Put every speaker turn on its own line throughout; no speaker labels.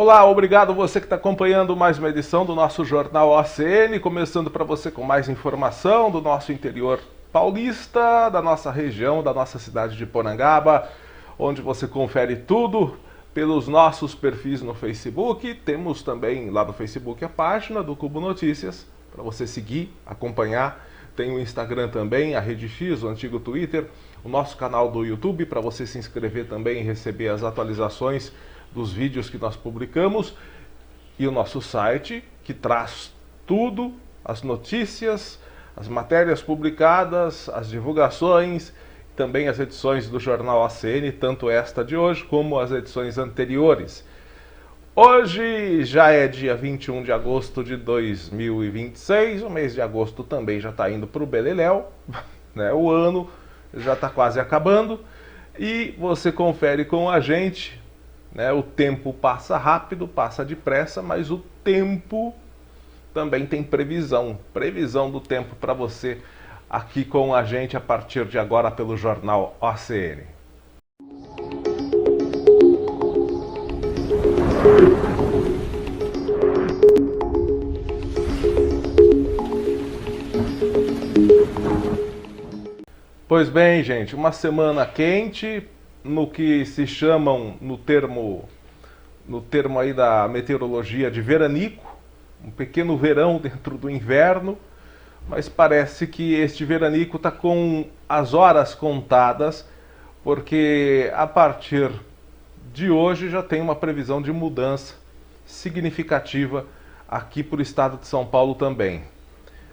Olá, obrigado você que está acompanhando mais uma edição do nosso Jornal OCN, começando para você com mais informação do nosso interior paulista, da nossa região, da nossa cidade de Porangaba, onde você confere tudo pelos nossos perfis no Facebook. Temos também lá no Facebook a página do Cubo Notícias, para você seguir, acompanhar. Tem o Instagram também, a Rede X, o antigo Twitter, o nosso canal do YouTube, para você se inscrever também e receber as atualizações dos vídeos que nós publicamos, e o nosso site, que traz tudo, as notícias, as matérias publicadas, as divulgações, também as edições do Jornal ACN, tanto esta de hoje como as edições anteriores. Hoje já é dia 21 de agosto de 2026, o mês de agosto também já está indo para o beleléu, né? O ano já está quase acabando, e você confere com a gente, né? O tempo passa rápido, passa depressa, mas o tempo também tem previsão do tempo para você aqui com a gente a partir de agora pelo Jornal OCN. Pois bem, gente, uma semana quente, no que se chamam no termo aí da meteorologia de veranico, um pequeno verão dentro do inverno, mas parece que este veranico está com as horas contadas, porque a partir de hoje já tem uma previsão de mudança significativa aqui para o estado de São Paulo também.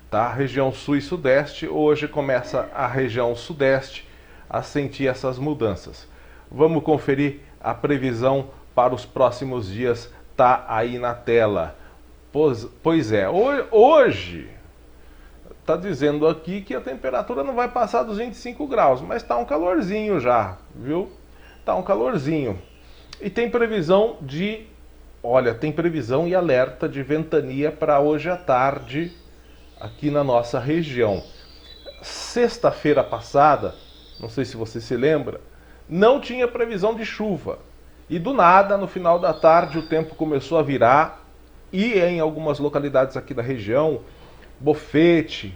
Tá? Região sul e sudeste, hoje começa a região sudeste a sentir essas mudanças. Vamos conferir a previsão para os próximos dias, tá aí na tela. Pois é, hoje está dizendo aqui que a temperatura não vai passar dos 25 graus, mas está um calorzinho já, viu? Está um calorzinho. E tem previsão tem previsão e alerta de ventania para hoje à tarde aqui na nossa região. Sexta-feira passada, não sei se você se lembra, não tinha previsão de chuva. E do nada, no final da tarde, o tempo começou a virar e em algumas localidades aqui da região, Bofete,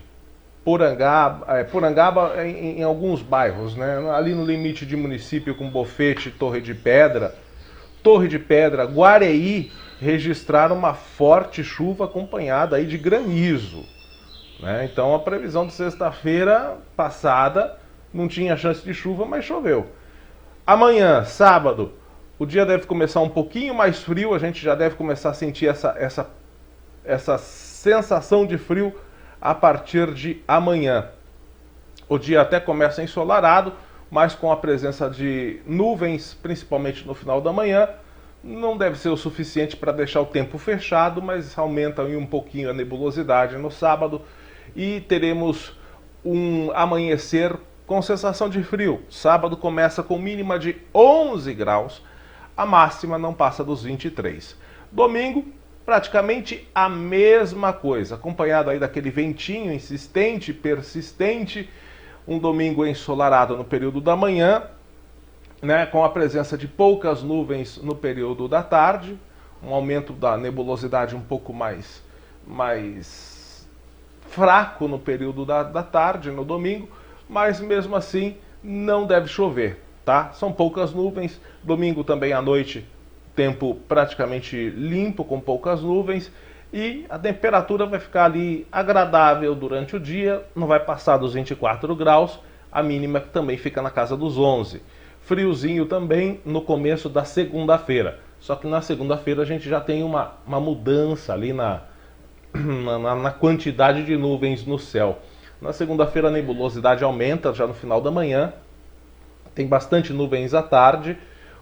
Porangaba em alguns bairros, né? Ali no limite de município com Bofete, Torre de Pedra, Guareí, registraram uma forte chuva acompanhada aí de granizo. Né? Então a previsão de sexta-feira passada não tinha chance de chuva, mas choveu. Amanhã, sábado, o dia deve começar um pouquinho mais frio, a gente já deve começar a sentir essa sensação de frio a partir de amanhã. O dia até começa ensolarado, mas com a presença de nuvens, principalmente no final da manhã, não deve ser o suficiente para deixar o tempo fechado, mas aumenta um pouquinho a nebulosidade no sábado e teremos um amanhecer com sensação de frio. Sábado começa com mínima de 11 graus, a máxima não passa dos 23. Domingo, praticamente a mesma coisa, acompanhado aí daquele ventinho insistente, persistente, um domingo ensolarado no período da manhã, né, com a presença de poucas nuvens no período da tarde, um aumento da nebulosidade um pouco mais fraco no período da tarde, no domingo, mas mesmo assim não deve chover, tá? São poucas nuvens. Domingo também à noite, tempo praticamente limpo, com poucas nuvens, e a temperatura vai ficar ali agradável durante o dia, não vai passar dos 24 graus, a mínima que também fica na casa dos 11. Friozinho também no começo da segunda-feira, só que na segunda-feira a gente já tem uma mudança ali na quantidade de nuvens no céu. Na segunda-feira a nebulosidade aumenta já no final da manhã, tem bastante nuvens à tarde,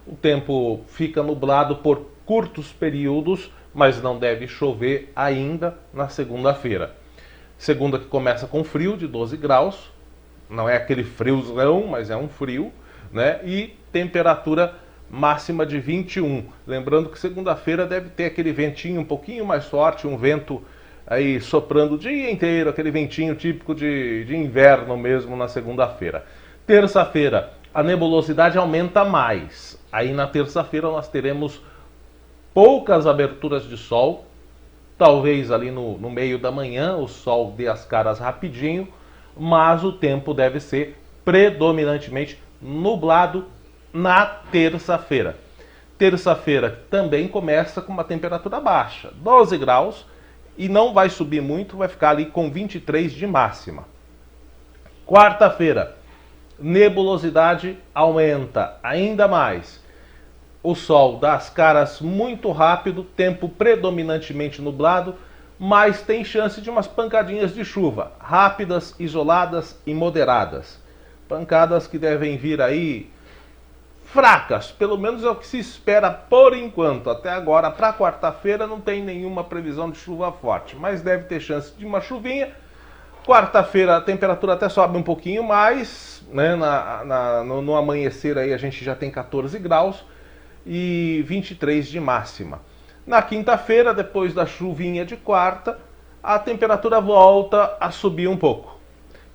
o tempo fica nublado por curtos períodos, mas não deve chover ainda na segunda-feira. Segunda que começa com frio de 12 graus, não é aquele friozão, mas é um frio, né? E temperatura máxima de 21. Lembrando que segunda-feira deve ter aquele ventinho um pouquinho mais forte, um vento aí soprando o dia inteiro, aquele ventinho típico de inverno mesmo na segunda-feira. Terça-feira, a nebulosidade aumenta mais. Aí na terça-feira nós teremos poucas aberturas de sol, talvez ali no meio da manhã o sol dê as caras rapidinho, mas o tempo deve ser predominantemente nublado na terça-feira. Terça-feira também começa com uma temperatura baixa, 12 graus, e não vai subir muito, vai ficar ali com 23 de máxima. Quarta-feira, nebulosidade aumenta ainda mais. O sol dá as caras muito rápido, tempo predominantemente nublado, mas tem chance de umas pancadinhas de chuva, rápidas, isoladas e moderadas. Pancadas que devem vir aí fracas, pelo menos é o que se espera por enquanto. Até agora, para quarta-feira, não tem nenhuma previsão de chuva forte, mas deve ter chance de uma chuvinha. Quarta-feira a temperatura até sobe um pouquinho mais, né? No amanhecer aí a gente já tem 14 graus e 23 de máxima. Na quinta-feira, depois da chuvinha de quarta, a temperatura volta a subir um pouco.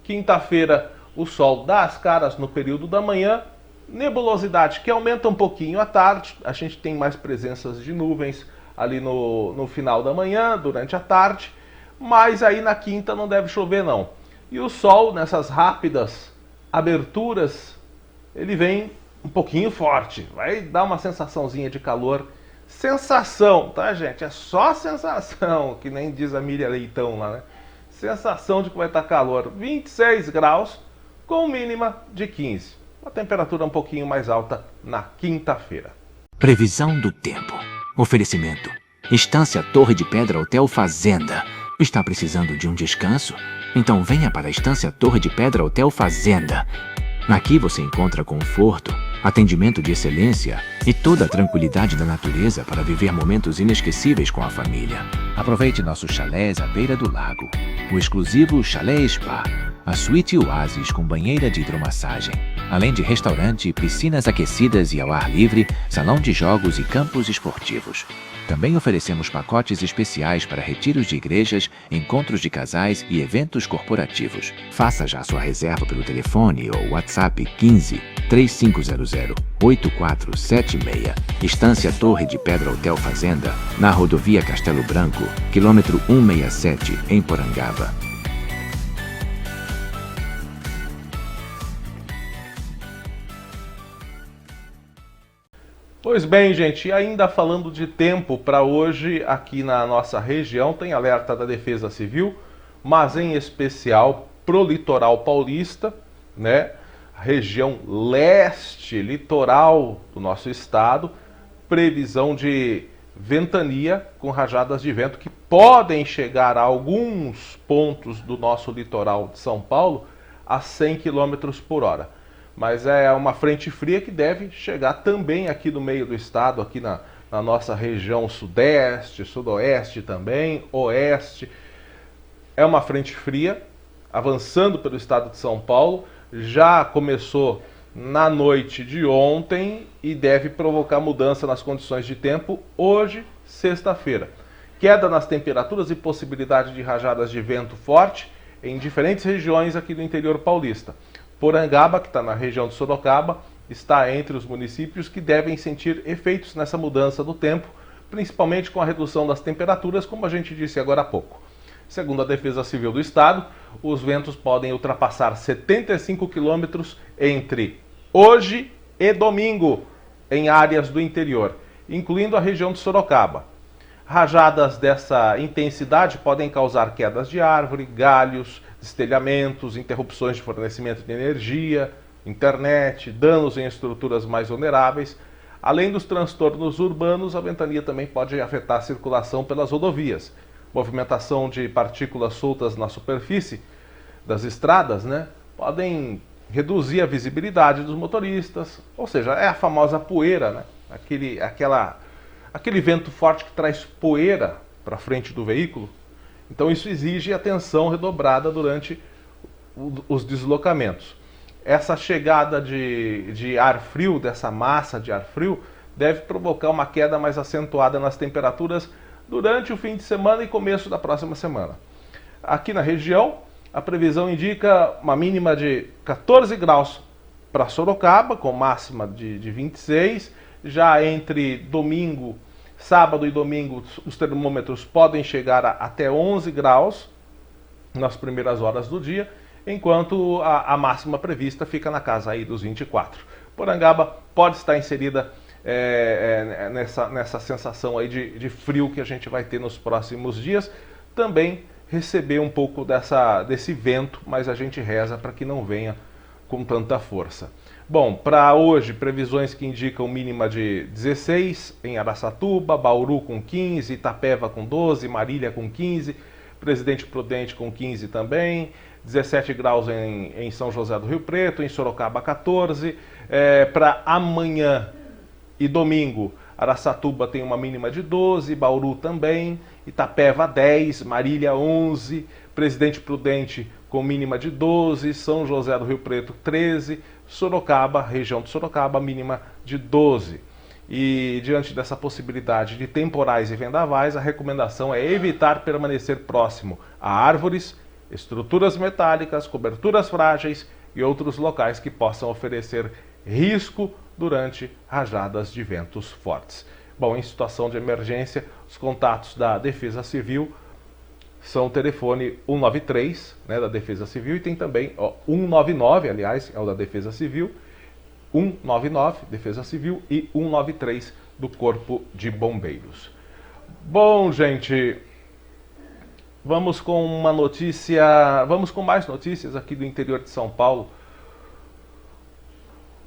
Quinta-feira o sol dá as caras no período da manhã, nebulosidade que aumenta um pouquinho à tarde, a gente tem mais presenças de nuvens ali no final da manhã, durante a tarde, mas aí na quinta não deve chover não. E o sol, nessas rápidas aberturas, ele vem um pouquinho forte, vai dar uma sensaçãozinha de calor. Sensação, tá, gente? É só sensação, que nem diz a Miriam Leitão lá, né? Sensação de que vai estar calor, 26 graus, com mínima de 15. A temperatura um pouquinho mais alta na quinta-feira.
Previsão do tempo. Oferecimento. Estância Torre de Pedra Hotel Fazenda. Está precisando de um descanso? Então venha para a Estância Torre de Pedra Hotel Fazenda. Aqui você encontra conforto, atendimento de excelência e toda a tranquilidade da natureza para viver momentos inesquecíveis com a família. Aproveite nossos chalés à beira do lago. O exclusivo Chalé Spa. A suíte Oasis com banheira de hidromassagem. Além de restaurante, piscinas aquecidas e ao ar livre, salão de jogos e campos esportivos. Também oferecemos pacotes especiais para retiros de igrejas, encontros de casais e eventos corporativos. Faça já sua reserva pelo telefone ou WhatsApp 15 3500 8476. Estância Torre de Pedra Hotel Fazenda, na rodovia Castelo Branco, quilômetro 167, em Porangaba.
Pois bem, gente, e ainda falando de tempo para hoje, aqui na nossa região tem alerta da Defesa Civil, mas em especial pro litoral paulista, né? Região leste, litoral do nosso estado, previsão de ventania com rajadas de vento que podem chegar a alguns pontos do nosso litoral de São Paulo a 100 km por hora. Mas é uma frente fria que deve chegar também aqui no meio do estado, aqui na nossa região sudeste, sudoeste também, oeste. É uma frente fria avançando pelo estado de São Paulo, já começou na noite de ontem e deve provocar mudança nas condições de tempo hoje, sexta-feira. Queda nas temperaturas e possibilidade de rajadas de vento forte em diferentes regiões aqui do interior paulista. Porangaba, que está na região de Sorocaba, está entre os municípios que devem sentir efeitos nessa mudança do tempo, principalmente com a redução das temperaturas, como a gente disse agora há pouco. Segundo a Defesa Civil do Estado, os ventos podem ultrapassar 75 km entre hoje e domingo em áreas do interior, incluindo a região de Sorocaba. Rajadas dessa intensidade podem causar quedas de árvore, galhos, destelhamentos, interrupções de fornecimento de energia, internet, danos em estruturas mais vulneráveis. Além dos transtornos urbanos, a ventania também pode afetar a circulação pelas rodovias. Movimentação de partículas soltas na superfície das estradas, né, podem reduzir a visibilidade dos motoristas, ou seja, é a famosa poeira, né, aquele vento forte que traz poeira para frente do veículo. Então isso exige atenção redobrada durante os deslocamentos. Essa chegada de ar frio, dessa massa de ar frio, deve provocar uma queda mais acentuada nas temperaturas durante o fim de semana e começo da próxima semana. Aqui na região, a previsão indica uma mínima de 14 graus para Sorocaba, com máxima de 26. Já entre domingo, Sábado e domingo os termômetros podem chegar a até 11 graus nas primeiras horas do dia, enquanto a máxima prevista fica na casa aí dos 24. Porangaba pode estar inserida nessa sensação aí de frio que a gente vai ter nos próximos dias. Também receber um pouco desse vento, mas a gente reza para que não venha com tanta força. Bom, para hoje, previsões que indicam mínima de 16 em Araçatuba, Bauru com 15, Itapeva com 12, Marília com 15, Presidente Prudente com 15 também, 17 graus em São José do Rio Preto, em Sorocaba 14. Para amanhã e domingo, Araçatuba tem uma mínima de 12, Bauru também, Itapeva 10, Marília 11, Presidente Prudente com mínima de 12, São José do Rio Preto 13, Sorocaba, região de Sorocaba, mínima de 12. E diante dessa possibilidade de temporais e vendavais, a recomendação é evitar permanecer próximo a árvores, estruturas metálicas, coberturas frágeis e outros locais que possam oferecer risco durante rajadas de ventos fortes. Bom, em situação de emergência, os contatos da Defesa Civil são o telefone 193, né, da Defesa Civil, e tem também 199, aliás, é o da Defesa Civil, 199, Defesa Civil, e 193 do Corpo de Bombeiros. Bom, gente, vamos com mais notícias aqui do interior de São Paulo.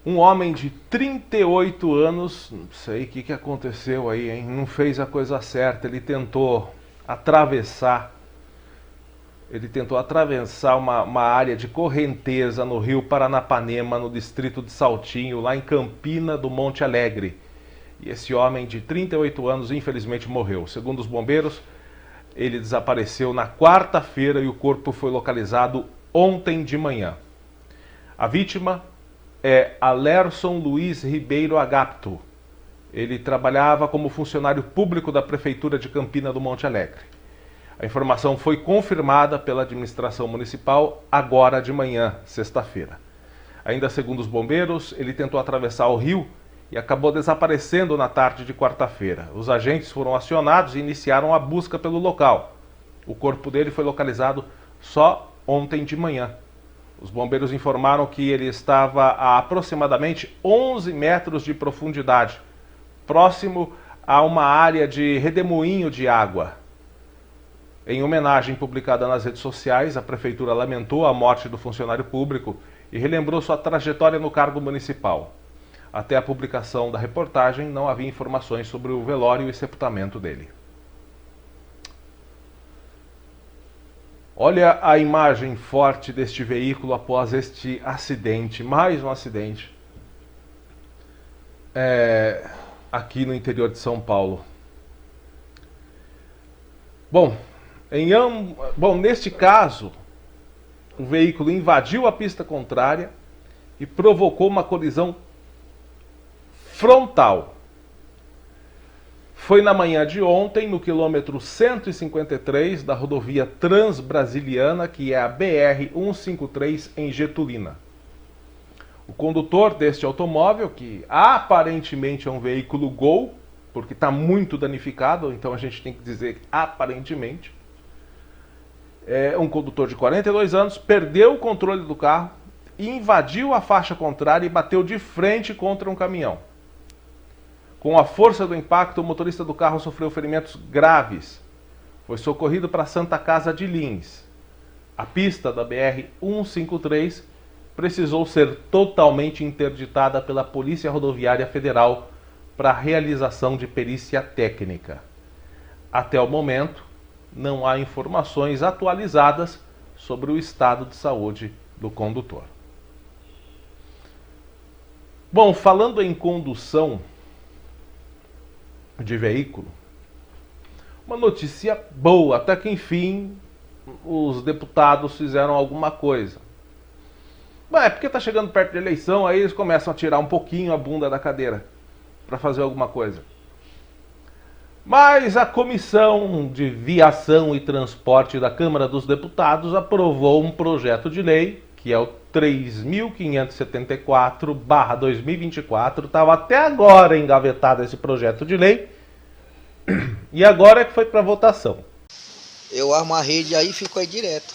Um homem de 38 anos, não sei o que aconteceu aí, hein? Não fez a coisa certa, ele tentou atravessar uma área de correnteza no rio Paranapanema, no distrito de Saltinho, lá em Campina do Monte Alegre. E esse homem de 38 anos, infelizmente, morreu. Segundo os bombeiros, ele desapareceu na quarta-feira e o corpo foi localizado ontem de manhã. A vítima é Alerson Luiz Ribeiro Agapto. Ele trabalhava como funcionário público da Prefeitura de Campina do Monte Alegre. A informação foi confirmada pela administração municipal agora de manhã, sexta-feira. Ainda segundo os bombeiros, ele tentou atravessar o rio e acabou desaparecendo na tarde de quarta-feira. Os agentes foram acionados e iniciaram a busca pelo local. O corpo dele foi localizado só ontem de manhã. Os bombeiros informaram que ele estava a aproximadamente 11 metros de profundidade, próximo a uma área de redemoinho de água. Em homenagem publicada nas redes sociais, a Prefeitura lamentou a morte do funcionário público e relembrou sua trajetória no cargo municipal. Até a publicação da reportagem, não havia informações sobre o velório e sepultamento dele. Olha a imagem forte deste veículo após este acidente, mais um acidente, aqui no interior de São Paulo. Bom, neste caso, o veículo invadiu a pista contrária e provocou uma colisão frontal. Foi na manhã de ontem, no quilômetro 153 da rodovia Transbrasiliana, que é a BR-153 em Getulina. O condutor deste automóvel, que aparentemente é um veículo Gol, porque está muito danificado, então a gente tem que dizer aparentemente, é um condutor de 42 anos, perdeu o controle do carro, invadiu a faixa contrária e bateu de frente contra um caminhão. Com a força do impacto, o motorista do carro sofreu ferimentos graves. Foi socorrido para a Santa Casa de Lins. A pista da BR-153 precisou ser totalmente interditada pela Polícia Rodoviária Federal para a realização de perícia técnica. Até o momento, não há informações atualizadas sobre o estado de saúde do condutor. Bom, falando em condução de veículo, uma notícia boa, até que enfim os deputados fizeram alguma coisa. É porque está chegando perto da eleição, aí eles começam a tirar um pouquinho a bunda da cadeira para fazer alguma coisa. Mas a Comissão de Viação e Transporte da Câmara dos Deputados aprovou um projeto de lei, que é o 3.574/2024, estava até agora engavetado esse projeto de lei, E agora é que foi para votação.
Eu armo a rede aí e fico aí direto.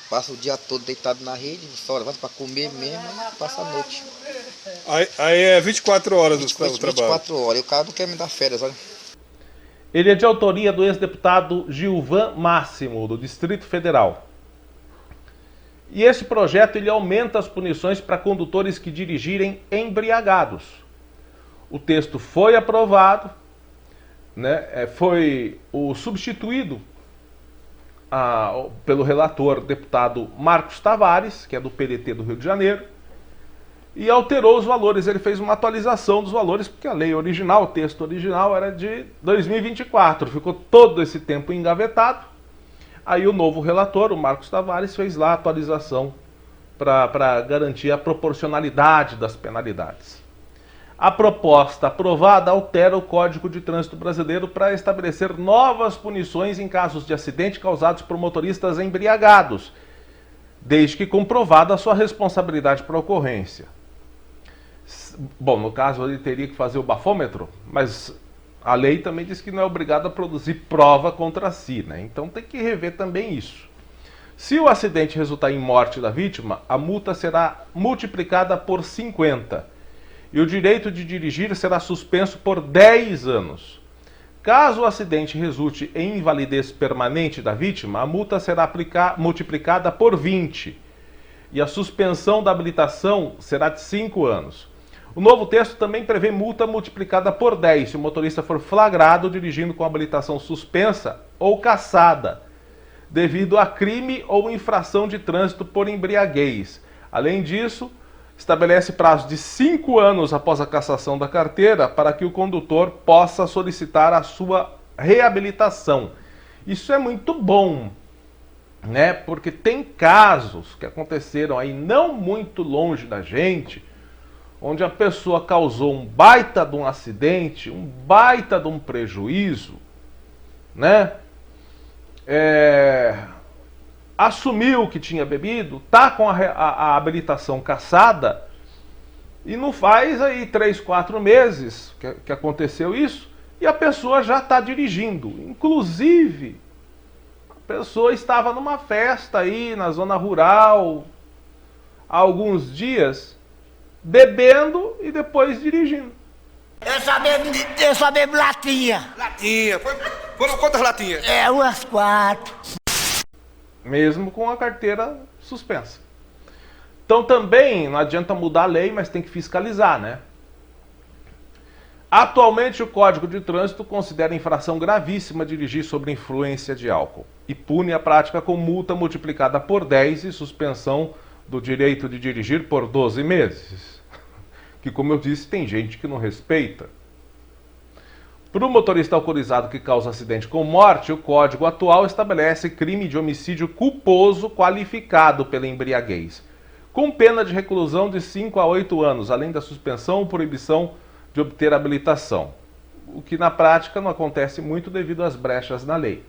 Passo o dia todo deitado na rede, só levanto para comer mesmo e passo a noite.
Aí é 24 horas o trabalho.
24 horas. E o cara não quer me dar férias, olha.
Ele é de autoria do ex-deputado Gilvan Máximo, do Distrito Federal. E esse projeto ele aumenta as punições para condutores que dirigirem embriagados. O texto foi aprovado, né, foi substituído pelo relator deputado Marcos Tavares, que é do PDT do Rio de Janeiro, e alterou os valores. Ele fez uma atualização dos valores, porque a lei original, o texto original era de 2024, ficou todo esse tempo engavetado. Aí o novo relator, o Marcos Tavares, fez lá a atualização para garantir a proporcionalidade das penalidades. A proposta aprovada altera o Código de Trânsito Brasileiro para estabelecer novas punições em casos de acidente causados por motoristas embriagados, desde que comprovada a sua responsabilidade por ocorrência. Bom, no caso ele teria que fazer o bafômetro, mas a lei também diz que não é obrigado a produzir prova contra si, né? Então tem que rever também isso. Se o acidente resultar em morte da vítima, a multa será multiplicada por 50 e o direito de dirigir será suspenso por 10 anos. Caso o acidente resulte em invalidez permanente da vítima, a multa será multiplicada por 20 e a suspensão da habilitação será de 5 anos. O novo texto também prevê multa multiplicada por 10 se o motorista for flagrado dirigindo com habilitação suspensa ou cassada, devido a crime ou infração de trânsito por embriaguez. Além disso, estabelece prazo de 5 anos após a cassação da carteira para que o condutor possa solicitar a sua reabilitação. Isso é muito bom, né? Porque tem casos que aconteceram aí não muito longe da gente, onde a pessoa causou um baita de um acidente, um baita de um prejuízo, né? Assumiu que tinha bebido, tá com a habilitação cassada e não faz aí 3, 4 meses que aconteceu isso e a pessoa já está dirigindo. Inclusive, a pessoa estava numa festa aí na zona rural há alguns dias, bebendo e depois dirigindo.
Eu só bebo latinha.
Latinha. Foram quantas latinhas?
Umas 4.
Mesmo com a carteira suspensa. Então também não adianta mudar a lei, mas tem que fiscalizar, né? Atualmente o Código de Trânsito considera infração gravíssima dirigir sob influência de álcool e pune a prática com multa multiplicada por 10 e suspensão do direito de dirigir por 12 meses. Que, como eu disse, tem gente que não respeita. Para o motorista alcoolizado que causa acidente com morte, o Código atual estabelece crime de homicídio culposo qualificado pela embriaguez, com pena de reclusão de 5 a 8 anos, além da suspensão ou proibição de obter habilitação, o que na prática não acontece muito devido às brechas na lei.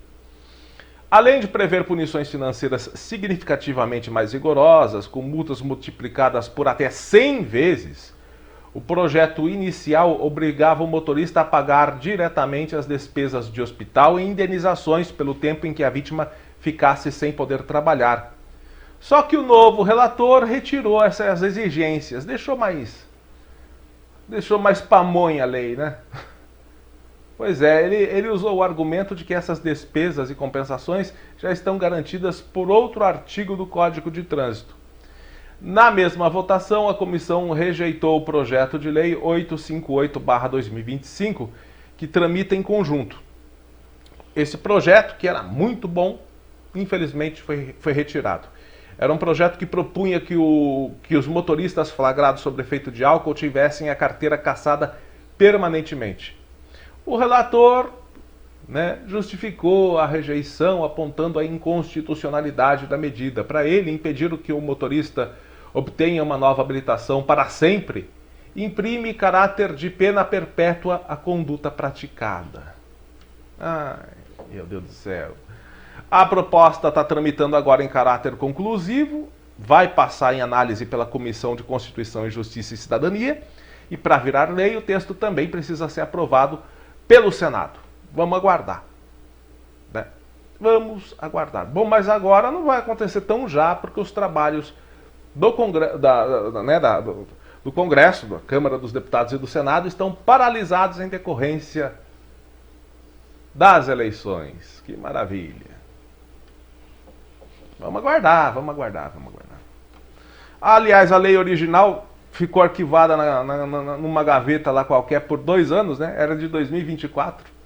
Além de prever punições financeiras significativamente mais rigorosas, com multas multiplicadas por até 100 vezes, o projeto inicial obrigava o motorista a pagar diretamente as despesas de hospital e indenizações pelo tempo em que a vítima ficasse sem poder trabalhar. Só que o novo relator retirou essas exigências, deixou mais pamonha a lei, né? Pois é, ele usou o argumento de que essas despesas e compensações já estão garantidas por outro artigo do Código de Trânsito. Na mesma votação, a comissão rejeitou o projeto de lei 858/2025, que tramita em conjunto. Esse projeto, que era muito bom, infelizmente foi retirado. Era um projeto que propunha que os motoristas flagrados sob efeito de álcool tivessem a carteira cassada permanentemente. O relator, né, justificou a rejeição apontando a inconstitucionalidade da medida. Para ele, impedir que o motorista obtenha uma nova habilitação para sempre, imprime caráter de pena perpétua à conduta praticada. Ai, meu Deus do céu. A proposta está tramitando agora em caráter conclusivo, vai passar em análise pela Comissão de Constituição e Justiça e Cidadania, e para virar lei, o texto também precisa ser aprovado pelo Senado. Vamos aguardar, né? Vamos aguardar. Bom, mas agora não vai acontecer tão já, porque os trabalhos do Congresso, da Câmara dos Deputados e do Senado estão paralisados em decorrência das eleições. Que maravilha. Vamos aguardar, vamos aguardar, vamos aguardar. Aliás, a lei original ficou arquivada numa gaveta lá qualquer por 2 anos, né? Era de 2024.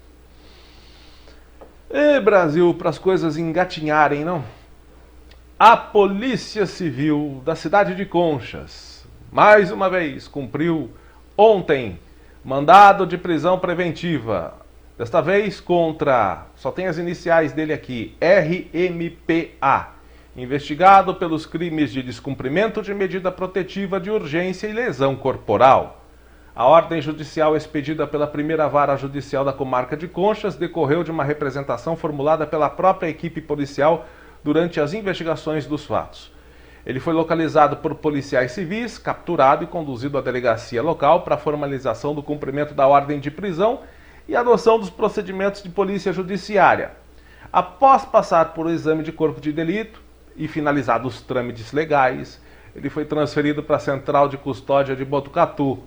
E Brasil, para as coisas engatinharem, não? A Polícia Civil da cidade de Conchas, mais uma vez, cumpriu ontem mandado de prisão preventiva. Desta vez contra, só tem as iniciais dele aqui, RMPA. Investigado pelos crimes de descumprimento de medida protetiva de urgência e lesão corporal. A ordem judicial expedida pela primeira vara judicial da comarca de Conchas decorreu de uma representação formulada pela própria equipe policial durante as investigações dos fatos. Ele foi localizado por policiais civis, capturado e conduzido à delegacia local para a formalização do cumprimento da ordem de prisão e adoção dos procedimentos de polícia judiciária. Após passar por exame de corpo de delito e finalizados os trâmites legais, ele foi transferido para a Central de Custódia de Botucatu,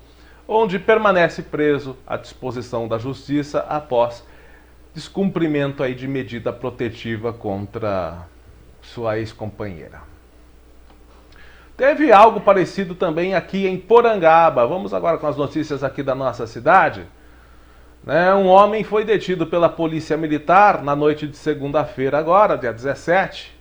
onde permanece preso à disposição da Justiça após descumprimento aí de medida protetiva contra sua ex-companheira. Teve algo parecido também aqui em Porangaba. Vamos agora com as notícias aqui da nossa cidade. Um homem foi detido pela Polícia Militar na noite de segunda-feira agora, dia 17,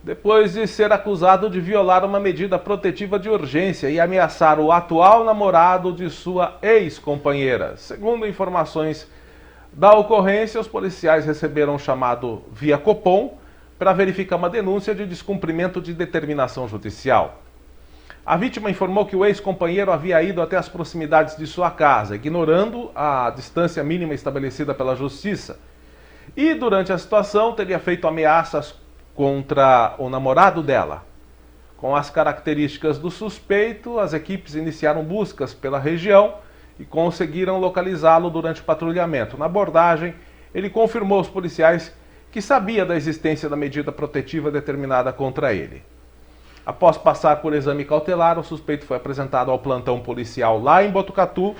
depois de ser acusado de violar uma medida protetiva de urgência e ameaçar o atual namorado de sua ex-companheira. Segundo informações da ocorrência, os policiais receberam um chamado via Copom para verificar uma denúncia de descumprimento de determinação judicial. A vítima informou que o ex-companheiro havia ido até as proximidades de sua casa, ignorando a distância mínima estabelecida pela Justiça, e durante a situação teria feito ameaças contra o namorado dela. Com as características do suspeito, as equipes iniciaram buscas pela região e conseguiram localizá-lo durante o patrulhamento. Na abordagem, ele confirmou aos policiais que sabia da existência da medida protetiva determinada contra ele. Após passar por exame cautelar, o suspeito foi apresentado ao plantão policial lá em Botucatu.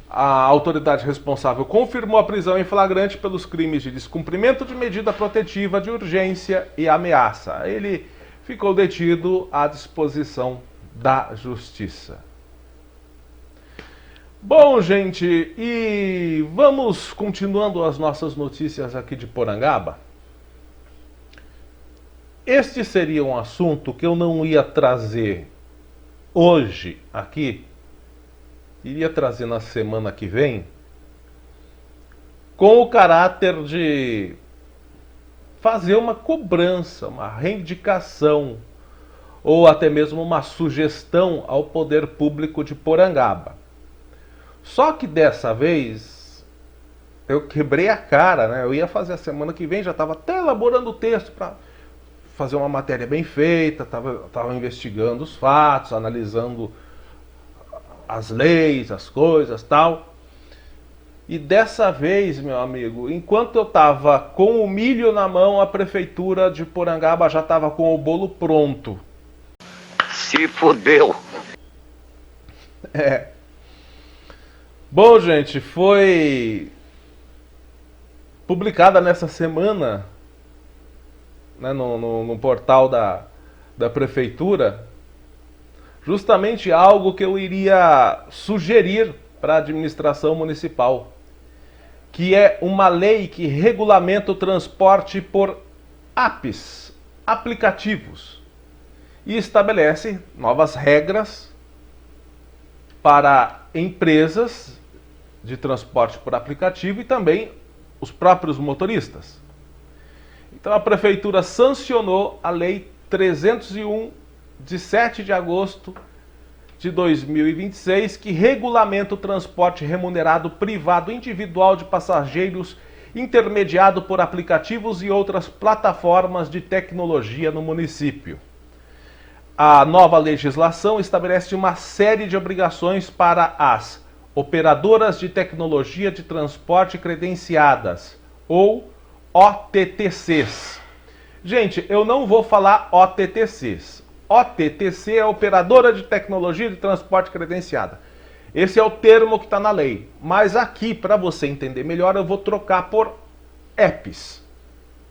A autoridade responsável confirmou a prisão em flagrante pelos crimes de descumprimento de medida protetiva de urgência e ameaça. Ele ficou detido à disposição da Justiça. Bom, gente, e vamos continuando as nossas notícias aqui de Porangaba. Este seria um assunto que eu não ia trazer hoje aqui, iria trazer na semana que vem, com o caráter de fazer uma cobrança, uma reivindicação, ou até mesmo uma sugestão ao poder público de Porangaba. Só que dessa vez eu quebrei a cara, né? Eu ia fazer a semana que vem, já estava até elaborando o texto para fazer uma matéria bem feita, estava investigando os fatos, analisando as leis, as coisas, tal. E dessa vez, meu amigo, enquanto eu estava com o milho na mão, a prefeitura de Porangaba já estava com o bolo pronto.
Se fudeu.
Bom, gente, foi publicada nessa semana, né, no portal da prefeitura, justamente algo que eu iria sugerir para a administração municipal, que é uma lei que regulamenta o transporte por apps, aplicativos, e estabelece novas regras para empresas de transporte por aplicativo e também os próprios motoristas. Então a prefeitura sancionou a Lei 301 de 7 de agosto de 2026, que regulamenta o transporte remunerado privado individual de passageiros intermediado por aplicativos e outras plataformas de tecnologia no município. A nova legislação estabelece uma série de obrigações para as Operadoras de Tecnologia de Transporte Credenciadas, ou OTTCs. Gente, eu não vou falar OTTCs. OTTC é Operadora de Tecnologia de Transporte Credenciada. Esse é o termo que está na lei. Mas aqui, para você entender melhor, eu vou trocar por apps,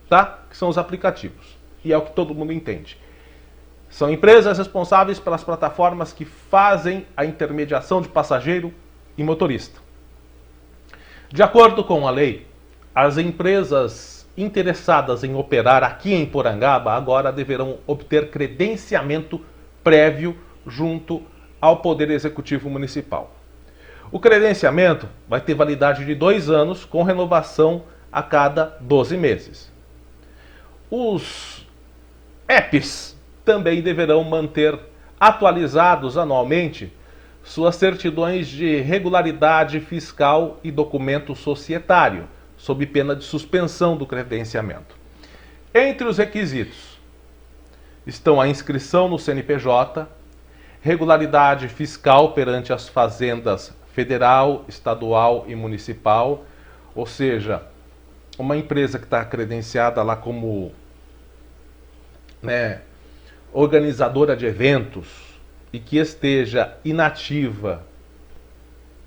tá? Que são os aplicativos. E é o que todo mundo entende. São empresas responsáveis pelas plataformas que fazem a intermediação de passageiro e motorista. De acordo com a lei, as empresas interessadas em operar aqui em Porangaba agora deverão obter credenciamento prévio junto ao Poder Executivo Municipal. O credenciamento vai ter validade de 2 anos, com renovação a cada 12 meses. Os apps também deverão manter atualizados anualmente suas certidões de regularidade fiscal e documento societário, sob pena de suspensão do credenciamento. Entre os requisitos estão a inscrição no CNPJ, regularidade fiscal perante as fazendas federal, estadual e municipal, ou seja, uma empresa que está credenciada lá como organizadora de eventos e que esteja inativa,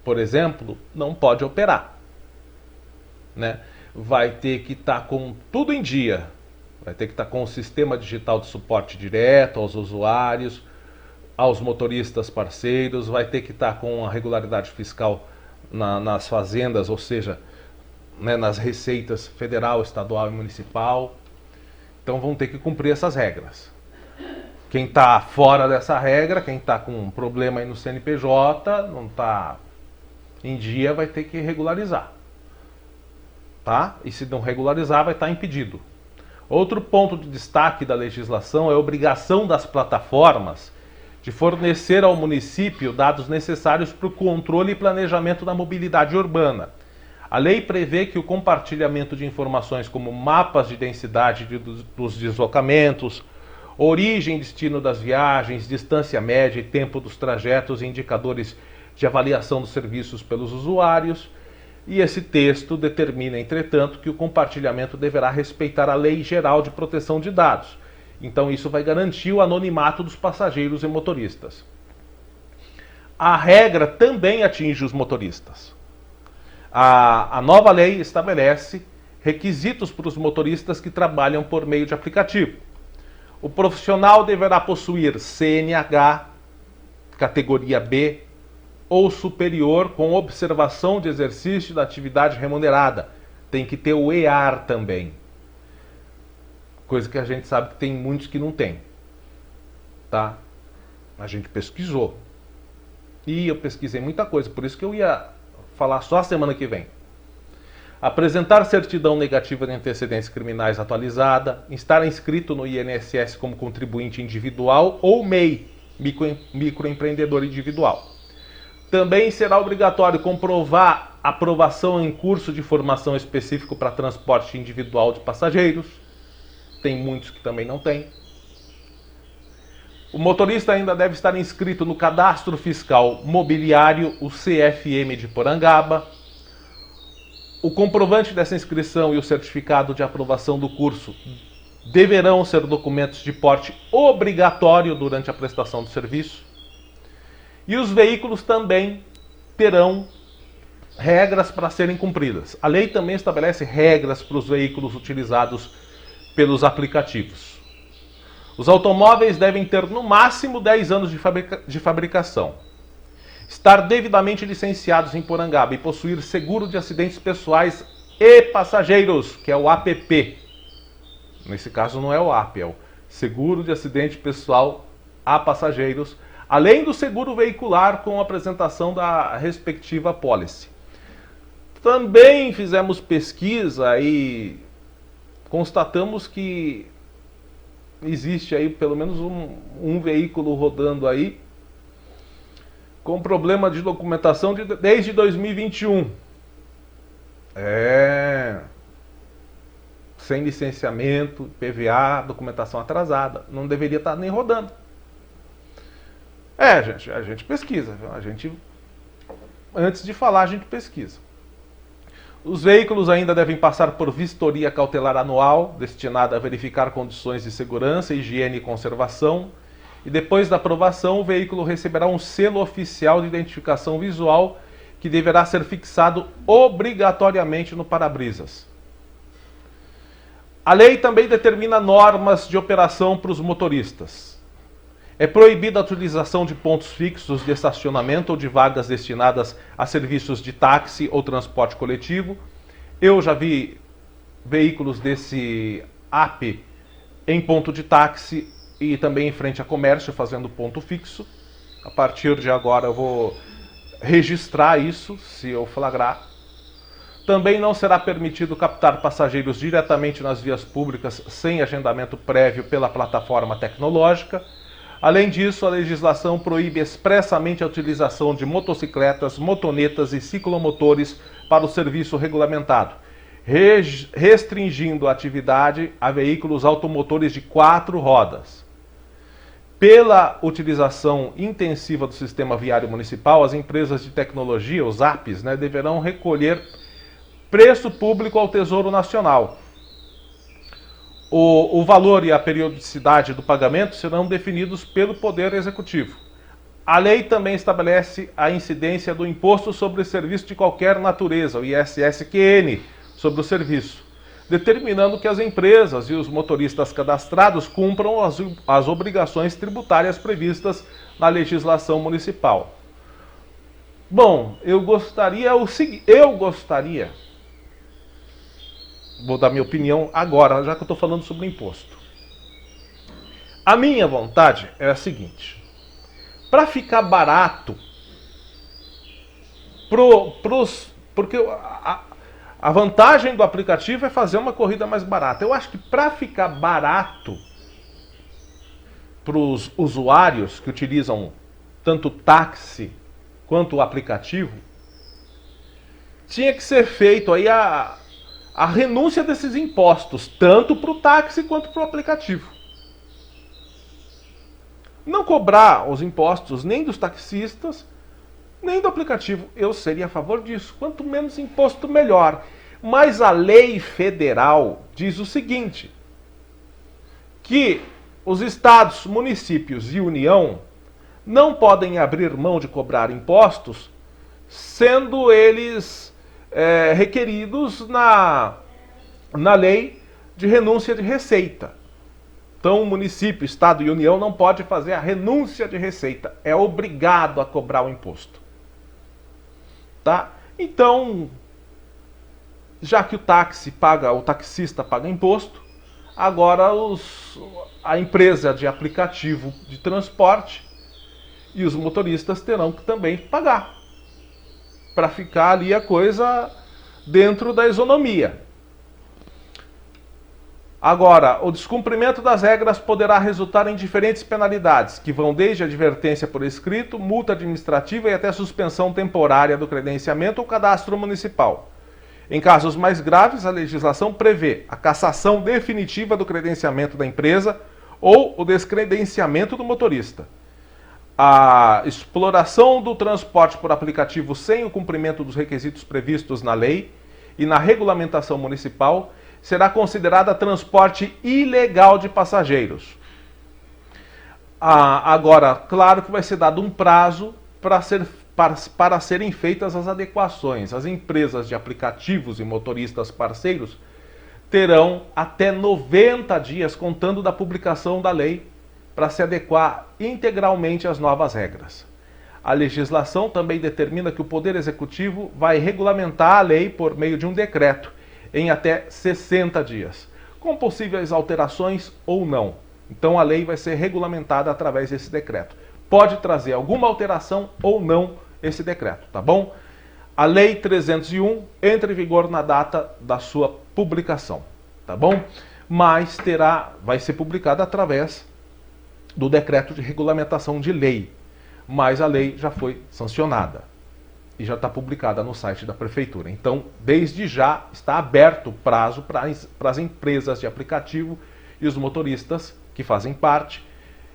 por exemplo, não pode operar. Vai ter que estar com tudo em dia, vai ter que estar com o sistema digital de suporte direto aos usuários, aos motoristas parceiros, vai ter que estar com a regularidade fiscal nas fazendas, ou seja, nas receitas federal, estadual e municipal. Então vão ter que cumprir essas regras. Quem está fora dessa regra, quem está com um problema aí no CNPJ, não está em dia, vai ter que regularizar. Tá? E se não regularizar, vai estar impedido. Outro ponto de destaque da legislação é a obrigação das plataformas de fornecer ao município dados necessários para o controle e planejamento da mobilidade urbana. A lei prevê que o compartilhamento de informações como mapas de densidade dos deslocamentos, origem e destino das viagens, distância média e tempo dos trajetos e indicadores de avaliação dos serviços pelos usuários. E esse texto determina, entretanto, que o compartilhamento deverá respeitar a Lei Geral de Proteção de Dados. Então isso vai garantir o anonimato dos passageiros e motoristas. A regra também atinge os motoristas. A nova lei estabelece requisitos para os motoristas que trabalham por meio de aplicativo. O profissional deverá possuir CNH, categoria B ou superior, com observação de exercício da atividade remunerada. Tem que ter o EAR também. Coisa que a gente sabe que tem muitos que não tem. Tá? A gente pesquisou. E eu pesquisei muita coisa, por isso que eu ia falar só a semana que vem. Apresentar certidão negativa de antecedentes criminais atualizada, estar inscrito no INSS como contribuinte individual ou MEI, microempreendedor individual. Também será obrigatório comprovar aprovação em curso de formação específico para transporte individual de passageiros. Tem muitos que também não tem. O motorista ainda deve estar inscrito no Cadastro Fiscal Mobiliário, o CFM de Porangaba. O comprovante dessa inscrição e o certificado de aprovação do curso deverão ser documentos de porte obrigatório durante a prestação do serviço. E os veículos também terão regras para serem cumpridas. A lei também estabelece regras para os veículos utilizados pelos aplicativos. Os automóveis devem ter no máximo 10 anos de fabricação, estar devidamente licenciados em Porangaba e possuir seguro de acidentes pessoais e passageiros, que é o APP. Nesse caso não é o AP, é o Seguro de Acidente Pessoal a Passageiros, além do seguro veicular com a apresentação da respectiva apólice. Também fizemos pesquisa e constatamos que existe aí pelo menos um veículo rodando aí com problema de documentação desde 2021. Sem licenciamento, PVA, documentação atrasada. Não deveria estar nem rodando. Gente, a gente pesquisa, a gente antes de falar, a gente pesquisa. Os veículos ainda devem passar por vistoria cautelar anual, destinada a verificar condições de segurança, higiene e conservação. E depois da aprovação, o veículo receberá um selo oficial de identificação visual que deverá ser fixado obrigatoriamente no para-brisas. A lei também determina normas de operação para os motoristas. É proibida a utilização de pontos fixos de estacionamento ou de vagas destinadas a serviços de táxi ou transporte coletivo. Eu já vi veículos desse app em ponto de táxi e também em frente a comércio, fazendo ponto fixo. A partir de agora eu vou registrar isso, se eu flagrar. Também não será permitido captar passageiros diretamente nas vias públicas sem agendamento prévio pela plataforma tecnológica. Além disso, a legislação proíbe expressamente a utilização de motocicletas, motonetas e ciclomotores para o serviço regulamentado, restringindo a atividade a veículos automotores de 4 rodas. Pela utilização intensiva do sistema viário municipal, as empresas de tecnologia, os apps, deverão recolher preço público ao Tesouro Nacional. O valor e a periodicidade do pagamento serão definidos pelo Poder Executivo. A lei também estabelece a incidência do Imposto sobre Serviço de Qualquer Natureza, o ISSQN, sobre o serviço, determinando que as empresas e os motoristas cadastrados cumpram as obrigações tributárias previstas na legislação municipal. Bom, eu gostaria, vou dar minha opinião agora, já que eu estou falando sobre imposto. A minha vontade é a seguinte: para ficar barato, porque a vantagem do aplicativo é fazer uma corrida mais barata. Eu acho que para ficar barato para os usuários que utilizam tanto o táxi quanto o aplicativo, tinha que ser feito aí a renúncia desses impostos, tanto para o táxi quanto para o aplicativo. Não cobrar os impostos nem dos taxistas, nem do aplicativo. Eu seria a favor disso. Quanto menos imposto, melhor. Mas a lei federal diz o seguinte, que os estados, municípios e União não podem abrir mão de cobrar impostos, sendo eles requeridos na lei de renúncia de receita. Então, o município, estado e União não pode fazer a renúncia de receita. É obrigado a cobrar o imposto. Tá? Então, já que o taxista paga imposto, agora a empresa de aplicativo de transporte e os motoristas terão que também pagar, para ficar ali a coisa dentro da isonomia. Agora, o descumprimento das regras poderá resultar em diferentes penalidades, que vão desde advertência por escrito, multa administrativa e até suspensão temporária do credenciamento ou cadastro municipal. Em casos mais graves, a legislação prevê a cassação definitiva do credenciamento da empresa ou o descredenciamento do motorista. A exploração do transporte por aplicativo sem o cumprimento dos requisitos previstos na lei e na regulamentação municipal será considerada transporte ilegal de passageiros. Agora, claro que vai ser dado um prazo para serem feitas as adequações. As empresas de aplicativos e motoristas parceiros terão até 90 dias, contando da publicação da lei, para se adequar integralmente às novas regras. A legislação também determina que o Poder Executivo vai regulamentar a lei por meio de um decreto, em até 60 dias, com possíveis alterações ou não. Então a lei vai ser regulamentada através desse decreto. Pode trazer alguma alteração ou não esse decreto, tá bom? A Lei 301 entra em vigor na data da sua publicação, tá bom? Mas vai ser publicada através do decreto de regulamentação de lei. Mas a lei já foi sancionada e já está publicada no site da Prefeitura. Então, desde já, está aberto o prazo para as empresas de aplicativo e os motoristas que fazem parte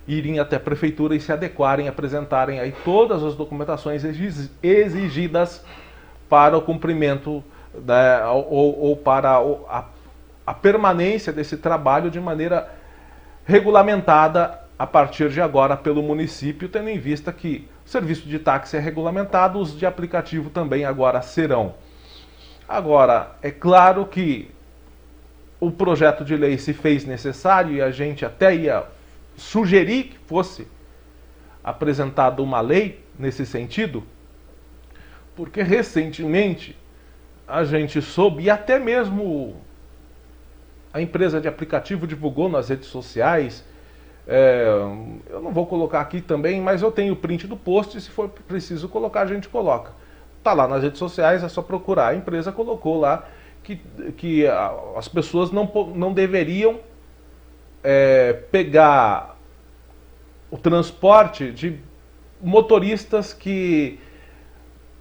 irem até a prefeitura e se adequarem, apresentarem aí todas as documentações exigidas para o cumprimento ou para a permanência desse trabalho de maneira regulamentada a partir de agora pelo município, tendo em vista que o serviço de táxi é regulamentado, os de aplicativo também agora serão. Agora, é claro que o projeto de lei se fez necessário e a gente até ia sugerir que fosse apresentada uma lei nesse sentido, porque recentemente a gente soube, e até mesmo a empresa de aplicativo divulgou nas redes sociais, eu não vou colocar aqui também, mas eu tenho o print do post, e se for preciso colocar, a gente coloca. Está lá nas redes sociais, é só procurar. A empresa colocou lá que as pessoas não deveriam pegar o transporte de motoristas que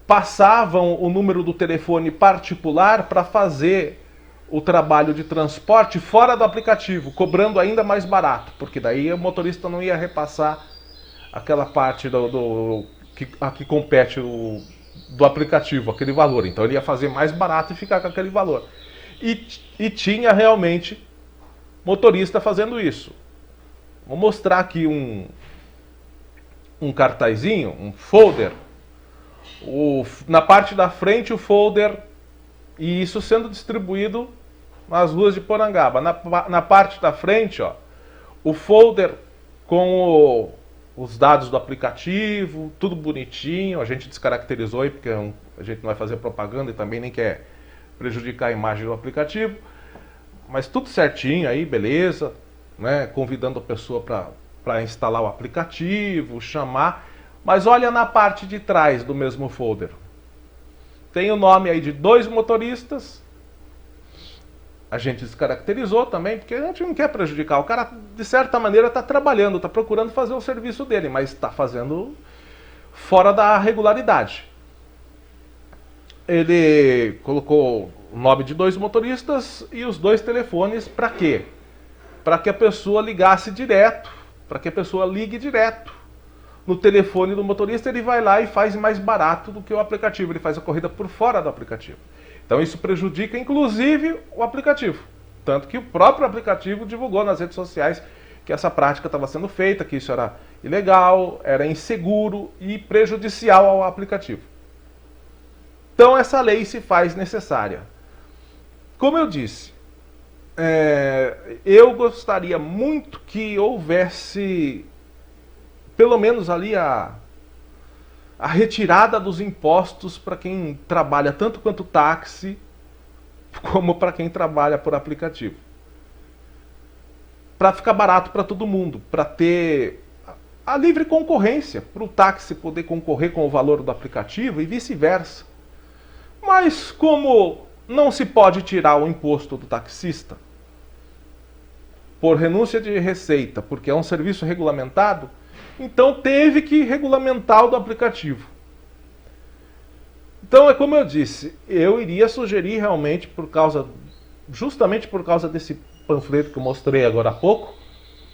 passavam o número do telefone particular para fazer o trabalho de transporte fora do aplicativo, cobrando ainda mais barato, porque daí o motorista não ia repassar aquela parte que compete do aplicativo, aquele valor. Então ele ia fazer mais barato e ficar com aquele valor. E tinha realmente motorista fazendo isso. Vou mostrar aqui um cartazinho, um folder. Na parte da frente o folder, e isso sendo distribuído nas ruas de Porangaba. Na parte da frente, ó, o folder com os dados do aplicativo, tudo bonitinho. A gente descaracterizou aí porque a gente não vai fazer propaganda e também nem quer prejudicar a imagem do aplicativo. Mas tudo certinho aí, beleza, né? Convidando a pessoa para instalar o aplicativo, chamar. Mas olha na parte de trás do mesmo folder. Tem o nome aí de 2 motoristas. A gente descaracterizou também, porque a gente não quer prejudicar. O cara, de certa maneira, está trabalhando, está procurando fazer o serviço dele, mas está fazendo fora da regularidade. Ele colocou o nome de 2 motoristas e os 2 telefones para quê? Para que a pessoa ligasse direto, para que a pessoa ligue direto no telefone do motorista. Ele vai lá e faz mais barato do que o aplicativo, ele faz a corrida por fora do aplicativo. Então isso prejudica inclusive o aplicativo. Tanto que o próprio aplicativo divulgou nas redes sociais que essa prática estava sendo feita, que isso era ilegal, era inseguro e prejudicial ao aplicativo. Então essa lei se faz necessária. Como eu disse, eu gostaria muito que houvesse pelo menos ali a retirada dos impostos para quem trabalha tanto quanto táxi, como para quem trabalha por aplicativo. Para ficar barato para todo mundo, para ter a livre concorrência, para o táxi poder concorrer com o valor do aplicativo e vice-versa. Mas como não se pode tirar o imposto do taxista por renúncia de receita, porque é um serviço regulamentado, então teve que regulamentar o do aplicativo. Então é como eu disse, eu iria sugerir realmente justamente por causa desse panfleto que eu mostrei agora há pouco,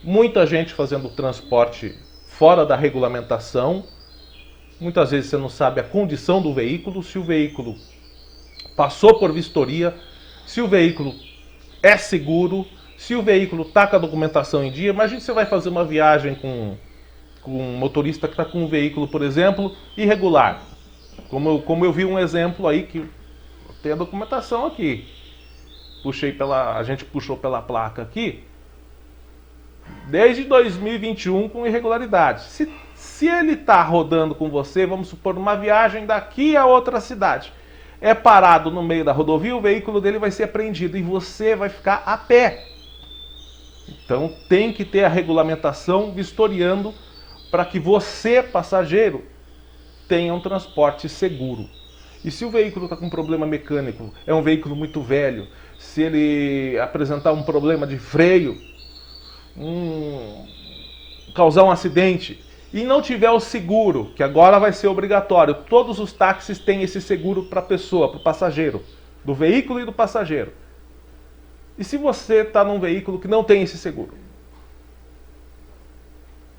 muita gente fazendo transporte fora da regulamentação. Muitas vezes você não sabe a condição do veículo, se o veículo passou por vistoria, se o veículo é seguro, se o veículo está com a documentação em dia. Imagina que você vai fazer uma viagem com um motorista que está com um veículo, por exemplo, irregular. Como eu vi um exemplo aí, que tem a documentação aqui. A gente puxou pela placa aqui, desde 2021 com irregularidade. Se ele está rodando com você, vamos supor, uma viagem daqui a outra cidade, é parado no meio da rodovia, o veículo dele vai ser apreendido e você vai ficar a pé. Então tem que ter a regulamentação vistoriando para que você, passageiro, tenha um transporte seguro. E se o veículo está com problema mecânico, é um veículo muito velho, se ele apresentar um problema de freio, causar um acidente, e não tiver o seguro, que agora vai ser obrigatório, todos os táxis têm esse seguro para a pessoa, para o passageiro, do veículo e do passageiro. E se você está num veículo que não tem esse seguro?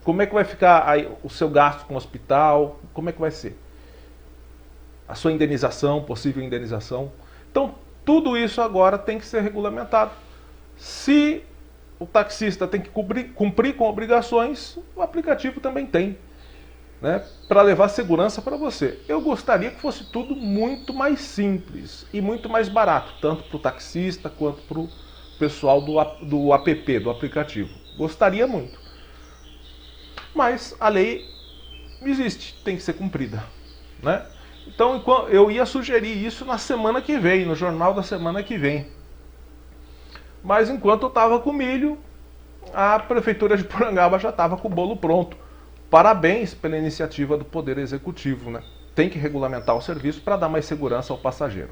Como é que vai ficar aí o seu gasto com o hospital? Como é que vai ser? A sua indenização, possível indenização. Então, tudo isso agora tem que ser regulamentado. Se o taxista tem que cumprir com obrigações, o aplicativo também tem, né, para levar segurança para você. Eu gostaria que fosse tudo muito mais simples e muito mais barato, tanto para o taxista quanto para o pessoal do app, do aplicativo. Gostaria muito. Mas a lei existe, tem que ser cumprida, né? Então eu ia sugerir isso na semana que vem, no jornal da semana que vem. Mas enquanto eu estava com milho, a Prefeitura de Porangaba já estava com o bolo pronto. Parabéns pela iniciativa do Poder Executivo, né? Tem que regulamentar o serviço para dar mais segurança ao passageiro.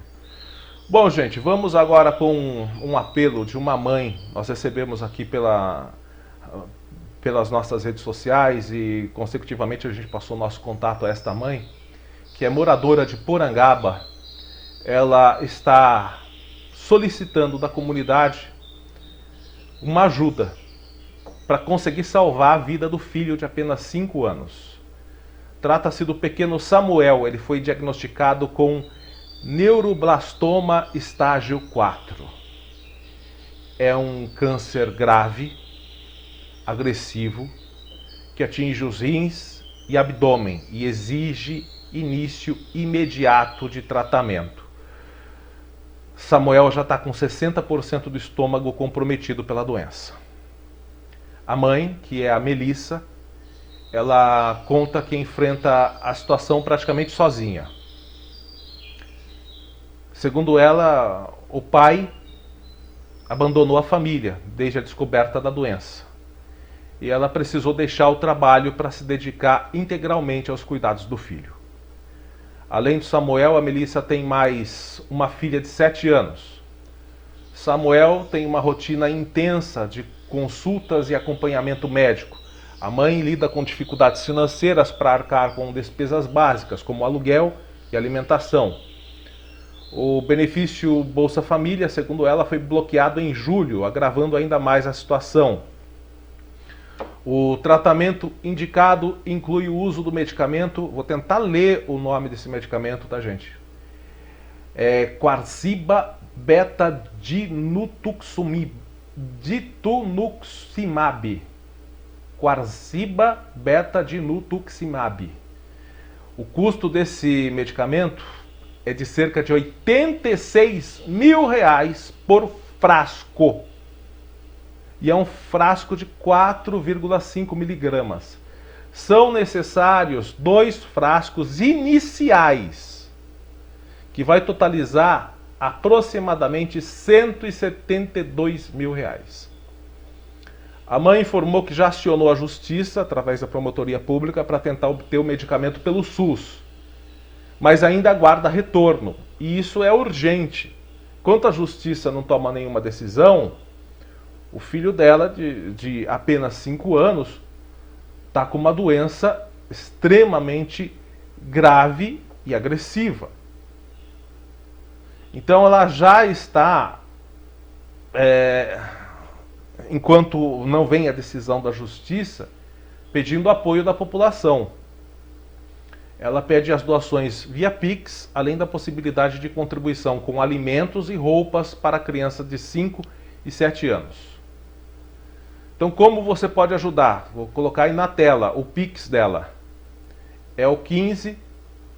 Bom, gente, vamos agora com um apelo de uma mãe. Nós recebemos aqui pelas nossas redes sociais e, consecutivamente, a gente passou nosso contato a esta mãe, que é moradora de Porangaba. Ela está solicitando da comunidade uma ajuda para conseguir salvar a vida do filho de apenas 5 anos. Trata-se do pequeno Samuel. Ele foi diagnosticado com neuroblastoma estágio 4. É um câncer grave, agressivo, que atinge os rins e abdômen e exige início imediato de tratamento. Samuel já está com 60% do estômago comprometido pela doença. A mãe, que é a Melissa, ela conta que enfrenta a situação praticamente sozinha. Segundo ela, o pai abandonou a família desde a descoberta da doença. E ela precisou deixar o trabalho para se dedicar integralmente aos cuidados do filho. Além de Samuel, a Melissa tem mais uma filha de 7 anos. Samuel tem uma rotina intensa de consultas e acompanhamento médico. A mãe lida com dificuldades financeiras para arcar com despesas básicas, como aluguel e alimentação. O benefício Bolsa Família, segundo ela, foi bloqueado em julho, agravando ainda mais a situação. O tratamento indicado inclui o uso do medicamento, vou tentar ler o nome desse medicamento, tá, gente? É Qarziba Beta-Dinutuximab. Qarziba Beta-Dinutuximab. O custo desse medicamento é de cerca de R$86 mil por frasco. E é um frasco de 4,5 miligramas. São necessários 2 frascos iniciais, que vai totalizar aproximadamente R$172 mil. A mãe informou que já acionou a justiça através da promotoria pública para tentar obter o medicamento pelo SUS, mas ainda aguarda retorno, e isso é urgente. Enquanto a justiça não toma nenhuma decisão, o filho dela, de apenas 5 anos, está com uma doença extremamente grave e agressiva. Então ela já está, enquanto não vem a decisão da justiça, pedindo apoio da população. Ela pede as doações via Pix, além da possibilidade de contribuição com alimentos e roupas para crianças de 5 e 7 anos. Então, como você pode ajudar? Vou colocar aí na tela o Pix dela. É o 15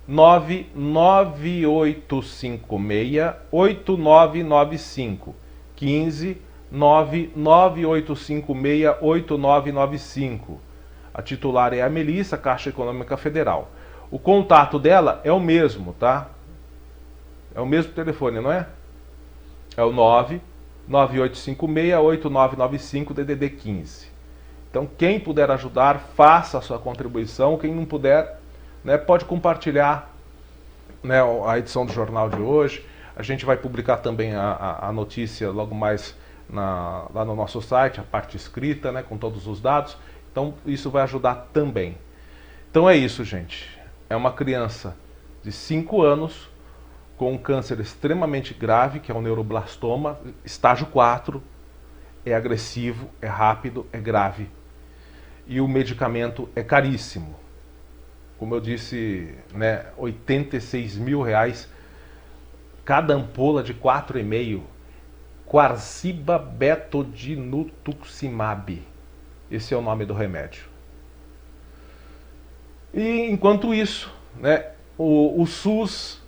99856 8995. 15 99856 8995. A titular é a Melissa, Caixa Econômica Federal. O contato dela é o mesmo, tá? É o mesmo telefone, não é? É o 99856-8995 DDD 15. Então, quem puder ajudar, faça a sua contribuição. Quem não puder, né, pode compartilhar, né, a edição do jornal de hoje. A gente vai publicar também a notícia logo mais lá no nosso site, a parte escrita, né, com todos os dados. Então, isso vai ajudar também. Então é isso, gente. É uma criança de 5 anos com um câncer extremamente grave, que é o neuroblastoma, estágio 4, é agressivo, é rápido, é grave. e o medicamento é caríssimo. Como eu disse, né, R$ 86.000 cada ampola de 4,5. Qarziba Betodinutuximab. Esse é o nome do remédio. E enquanto isso, né, o SUS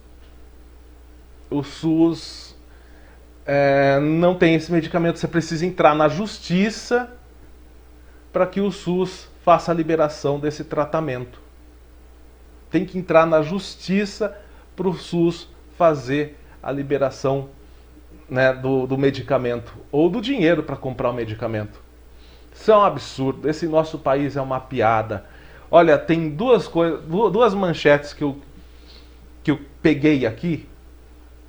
não tem esse medicamento. Você precisa entrar na justiça para que o SUS faça a liberação desse tratamento. Tem que entrar na justiça para o SUS fazer a liberação, né, do medicamento ou do dinheiro para comprar o medicamento. Isso é um absurdo. Esse nosso país é uma piada. Olha, tem duas manchetes que eu peguei aqui,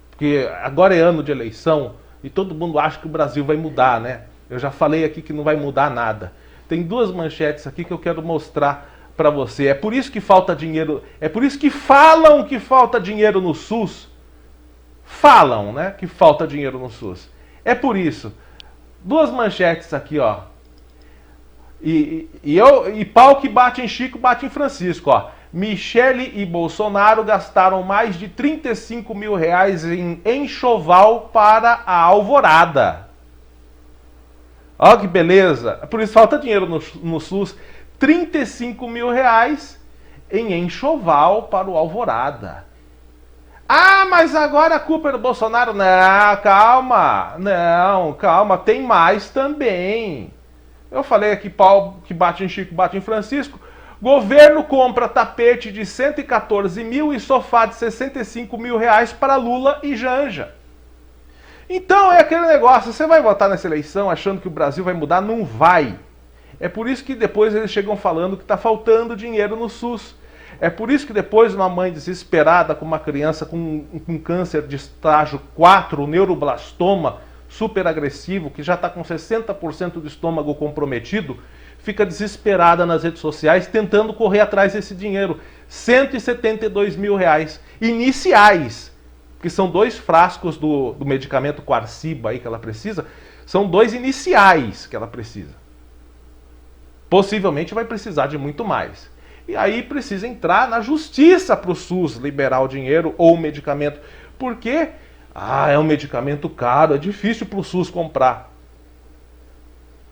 porque agora é ano de eleição e todo mundo acha que o Brasil vai mudar, né? Eu já falei aqui que não vai mudar nada. Tem duas manchetes aqui que eu quero mostrar para você. É por isso que falta dinheiro, é por isso que falam que falta dinheiro no SUS. Falam, né, que falta dinheiro no SUS. É por isso. Duas manchetes aqui, ó. E pau que bate em Chico, bate em Francisco, ó. Michele e Bolsonaro gastaram mais de R$ 35.000 em enxoval para a Alvorada. Olha que beleza. Por isso falta dinheiro no SUS. R$ 35.000 em enxoval para o Alvorada. Ah, mas agora a culpa é do Bolsonaro. Não, calma. Não, calma. Tem mais também. Eu falei aqui, pau que bate em Chico, bate em Francisco. Governo compra tapete de 114 mil e sofá de 65 mil reais para Lula e Janja. Então é aquele negócio, você vai votar nessa eleição achando que o Brasil vai mudar? Não vai. É por isso que depois eles chegam falando que está faltando dinheiro no SUS. É por isso que depois uma mãe desesperada com uma criança com câncer de estágio 4, neuroblastoma, super agressivo, que já está com 60% do estômago comprometido, fica desesperada nas redes sociais tentando correr atrás desse dinheiro. R$ 172.000 iniciais, que são 2 frascos do medicamento Qarziba aí que ela precisa, são 2 iniciais que ela precisa. Possivelmente vai precisar de muito mais. E aí precisa entrar na justiça para o SUS liberar o dinheiro ou o medicamento. Por quê? É um medicamento caro, é difícil para o SUS comprar.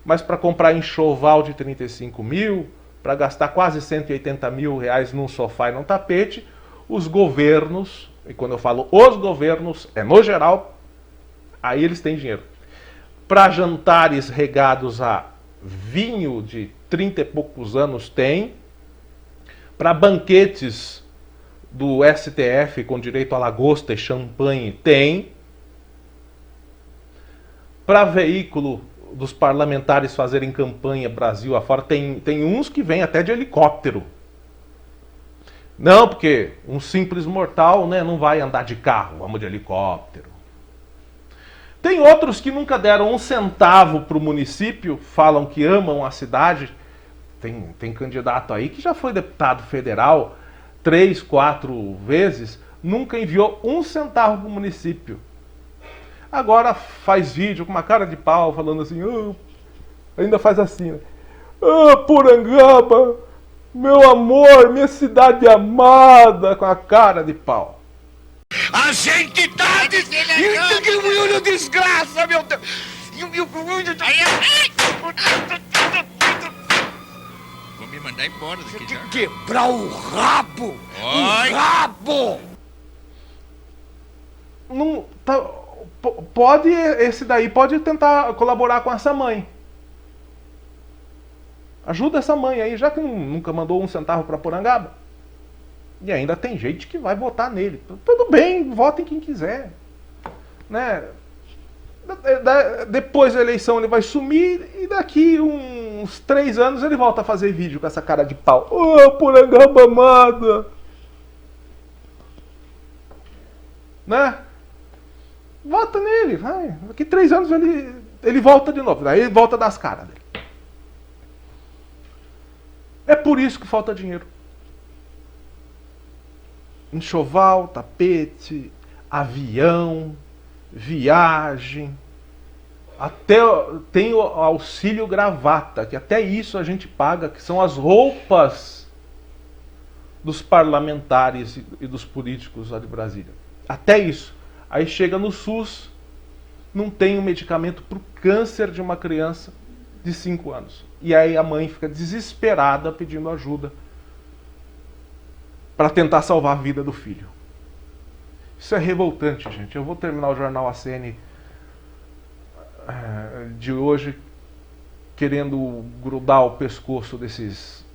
Mas para comprar enxoval de 35 mil, para gastar quase 180 mil reais num sofá e num tapete, os governos, e quando eu falo os governos, é no geral, aí eles têm dinheiro. Para jantares regados a vinho de 30 e poucos anos tem. Para banquetes do STF com direito a lagosta e champanhe tem. Para veículo dos parlamentares fazerem campanha Brasil afora, tem uns que vêm até de helicóptero. Não, porque um simples mortal, né, não vai andar de carro, vamos de helicóptero. Tem outros que nunca deram um centavo para o município, falam que amam a cidade. Tem candidato aí que já foi deputado federal 3, 4 vezes, nunca enviou um centavo para o município. Agora faz vídeo com uma cara de pau, falando assim, ainda faz assim, né? Porangaba, meu amor, minha cidade amada, com a cara de pau.
A gente tá distribuindo desgraça, meu Deus!
Vou me mandar embora daqui já.
Quebrar o rabo!
Oi.
O rabo!
Não, esse daí pode tentar colaborar com essa mãe. Ajuda essa mãe aí, já que nunca mandou um centavo para Porangaba. E ainda tem gente que vai votar nele. Tudo bem, votem quem quiser. Né? Depois da eleição ele vai sumir e daqui uns 3 anos ele volta a fazer vídeo com essa cara de pau. Porangaba amada! Né? Vota nele, vai. Daqui 3 anos ele volta de novo. Daí ele volta das caras dele. É por isso que falta dinheiro. Enxoval, tapete, avião, viagem. Até tem o auxílio gravata, que até isso a gente paga, que são as roupas dos parlamentares e dos políticos lá de Brasília. Até isso. Aí chega no SUS, não tem um medicamento para o câncer de uma criança de 5 anos. E aí a mãe fica desesperada pedindo ajuda para tentar salvar a vida do filho. Isso é revoltante, gente. Eu vou terminar o Jornal ACN de hoje querendo grudar o pescoço desses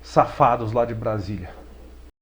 safados lá de Brasília.